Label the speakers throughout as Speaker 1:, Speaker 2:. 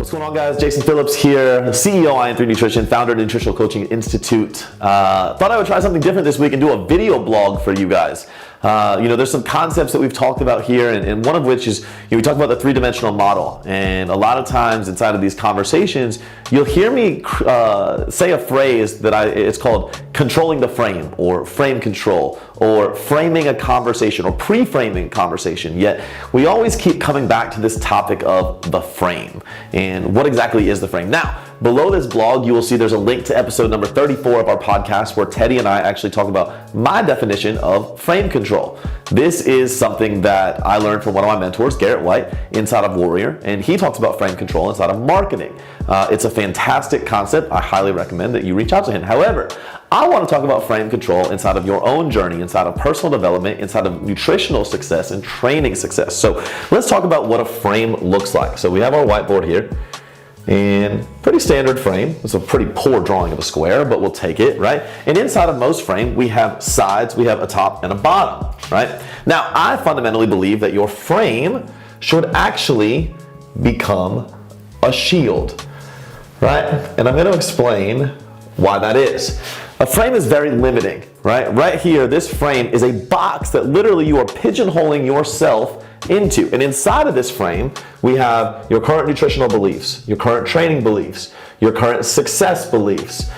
Speaker 1: What's going on, guys? Jason Phillips here, CEO of IN3 Nutrition, founder of Nutritional Coaching Institute. Thought I would try something different this week and do a video blog for you guys. There's some concepts that we've talked about here, and one of which is, we talk about the three-dimensional model. And a lot of times inside of these conversations, you'll hear me say a phrase that it's called controlling the frame, or frame control, or framing a conversation, or pre-framing conversation. Yet we always keep coming back to this topic of the frame. And what exactly is the frame? Now, below this blog, you will see there's a link to episode number 34 of our podcast where Teddy and I actually talk about my definition of frame control. This is something that I learned from one of my mentors, Garrett White, inside of Warrior, and he talks about frame control inside of marketing. It's a fantastic concept. I highly recommend that you reach out to him. However, I want to talk about frame control inside of your own journey, inside of personal development, inside of nutritional success and training success. So let's talk about what a frame looks like. So we have our whiteboard here. And pretty standard frame. It's a pretty poor drawing of a square, but we'll take it, right? And inside of most frame, we have sides, we have a top and a bottom, right? Now, I fundamentally believe that your frame should actually become a shield, right? And I'm going to explain why that is. A frame is very limiting, right? Right here, this frame is a box that literally you are pigeonholing yourself into. And inside of this frame, we have your current nutritional beliefs, your current training beliefs, your current success beliefs,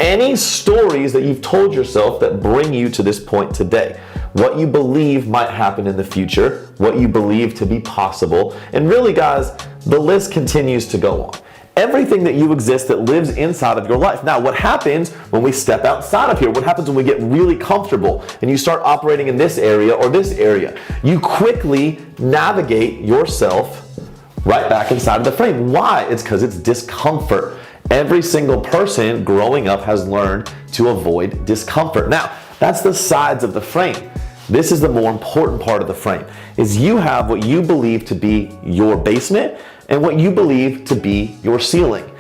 Speaker 1: any stories that you've told yourself that bring you to this point today, what you believe might happen in the future, what you believe to be possible. And really, guys, the list continues to go on. Everything that you exist that lives inside of your life. Now, what happens when we step outside of here? What happens when we get really comfortable and you start operating in this area or this area? You quickly navigate yourself right back inside of the frame. Why? It's because it's discomfort. Every single person growing up has learned to avoid discomfort. Now, that's the sides of the frame. This is the more important part of the frame, is you have what you believe to be your basement and what you believe to be your ceiling.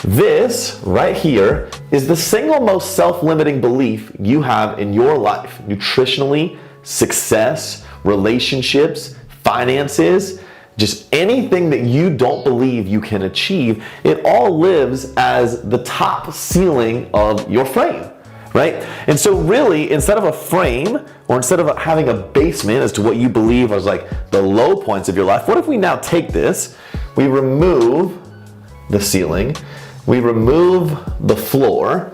Speaker 1: This right here is the single most self-limiting belief you have in your life, nutritionally, success, relationships, finances, just anything that you don't believe you can achieve. It all lives as the top ceiling of your frame, right? And so really, instead of a frame, or instead of having a basement as to what you believe is like the low points of your life, what if we now take this, we remove the ceiling, we remove the floor,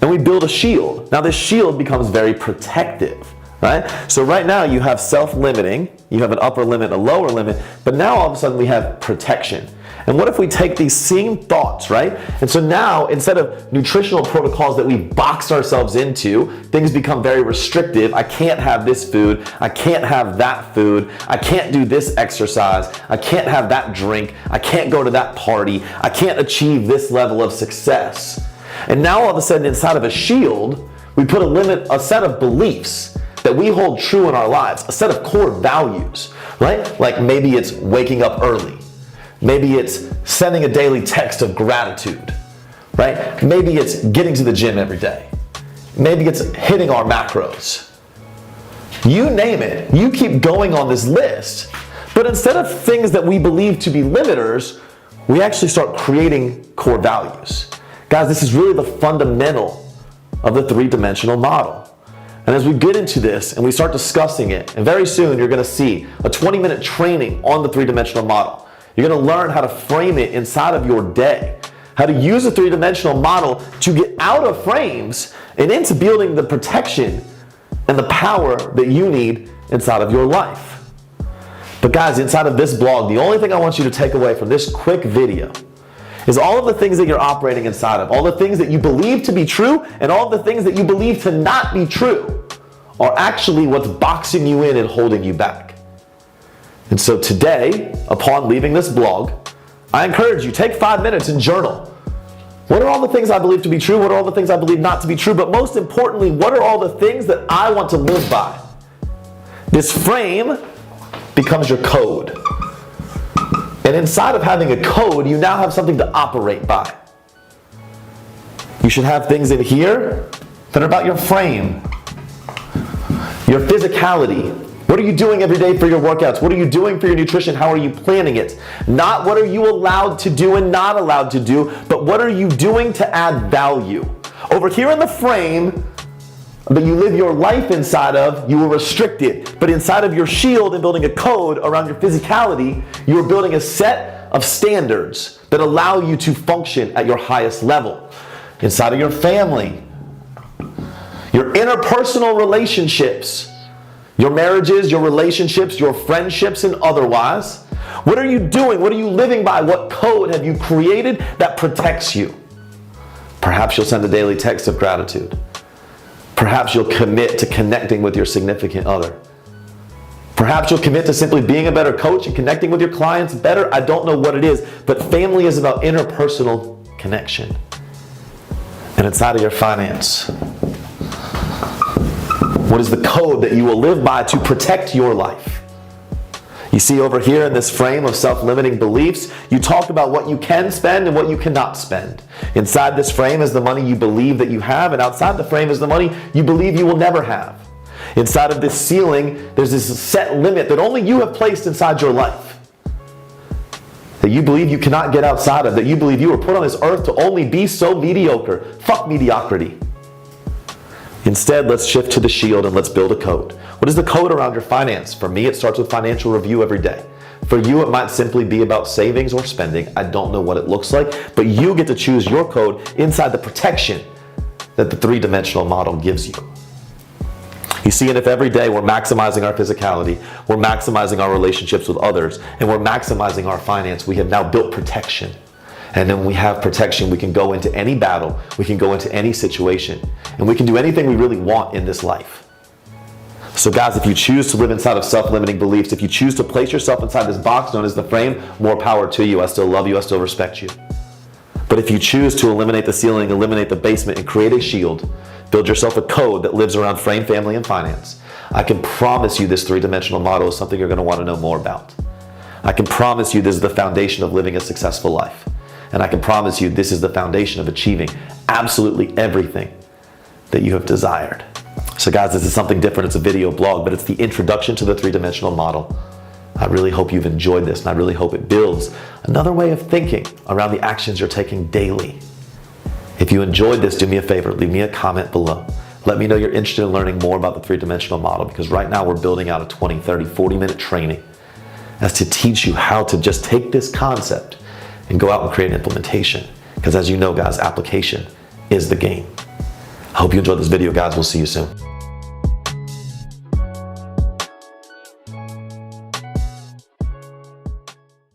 Speaker 1: and we build a shield. Now this shield becomes very protective, right? So right now you have self-limiting, you have an upper limit, a lower limit, but now all of a sudden we have protection. And what if we take these same thoughts, right? And so now, instead of nutritional protocols that we boxed ourselves into, things become very restrictive. I can't have this food. I can't have that food. I can't do this exercise. I can't have that drink. I can't go to that party. I can't achieve this level of success. And now all of a sudden, inside of a shield, we put a set of beliefs that we hold true in our lives, a set of core values, right? Like maybe it's waking up early. Maybe it's sending a daily text of gratitude, right? Maybe it's getting to the gym every day. Maybe it's hitting our macros. You name it, you keep going on this list. But instead of things that we believe to be limiters, we actually start creating core values. Guys, this is really the fundamental of the three-dimensional model. And as we get into this and we start discussing it, and very soon you're gonna see a 20-minute training on the three-dimensional model. You're gonna learn how to frame it inside of your day, how to use a three-dimensional model to get out of frames and into building the protection and the power that you need inside of your life. But guys, inside of this blog, the only thing I want you to take away from this quick video is all of the things that you're operating inside of, all the things that you believe to be true and all the things that you believe to not be true are actually what's boxing you in and holding you back. And so today, upon leaving this blog, I encourage you, take 5 minutes and journal. What are all the things I believe to be true? What are all the things I believe not to be true? But most importantly, what are all the things that I want to live by? This frame becomes your code. And inside of having a code, you now have something to operate by. You should have things in here that are about your frame, your physicality, What are you doing every day for your workouts? What are you doing for your nutrition? How are you planning it? Not what are you allowed to do and not allowed to do, but what are you doing to add value? Over here in the frame that you live your life inside of, you were restricted. But inside of your shield and building a code around your physicality, you are building a set of standards that allow you to function at your highest level. Inside of your family, your interpersonal relationships, your marriages, your relationships, your friendships, and otherwise. What are you doing? What are you living by? What code have you created that protects you? Perhaps you'll send a daily text of gratitude. Perhaps you'll commit to connecting with your significant other. Perhaps you'll commit to simply being a better coach and connecting with your clients better. I don't know what it is, but family is about interpersonal connection. And inside of your finance, what is the code that you will live by to protect your life? You see over here in this frame of self-limiting beliefs, you talk about what you can spend and what you cannot spend. Inside this frame is the money you believe that you have, and outside the frame is the money you believe you will never have. Inside of this ceiling, there's this set limit that only you have placed inside your life, that you believe you cannot get outside of, that you believe you were put on this earth to only be so mediocre. Fuck mediocrity. Instead, let's shift to the shield and let's build a code. What is the code around your finance? For me, it starts with financial review every day. For you, it might simply be about savings or spending. I don't know what it looks like, but you get to choose your code inside the protection that the three-dimensional model gives you. You see, and if every day we're maximizing our physicality, we're maximizing our relationships with others, and we're maximizing our finance, we have now built protection. And then when we have protection, we can go into any battle, we can go into any situation, and we can do anything we really want in this life. So guys, if you choose to live inside of self-limiting beliefs, if you choose to place yourself inside this box known as the frame, more power to you. I still love you, I still respect you. But if you choose to eliminate the ceiling, eliminate the basement, and create a shield, build yourself a code that lives around frame, family, and finance, I can promise you this three-dimensional model is something you're going to want to know more about. I can promise you this is the foundation of living a successful life. And I can promise you this is the foundation of achieving absolutely everything that you have desired. So guys, this is something different. It's a video blog, but it's the introduction to the three-dimensional model. I really hope you've enjoyed this, and I really hope it builds another way of thinking around the actions you're taking daily. If you enjoyed this, do me a favor, leave me a comment below. Let me know you're interested in learning more about the three-dimensional model, because right now we're building out a 20, 30, 40-minute training as to teach you how to just take this concept and go out and create an implementation. Because as you know, guys, application is the game. I hope you enjoyed this video, guys. We'll see you soon.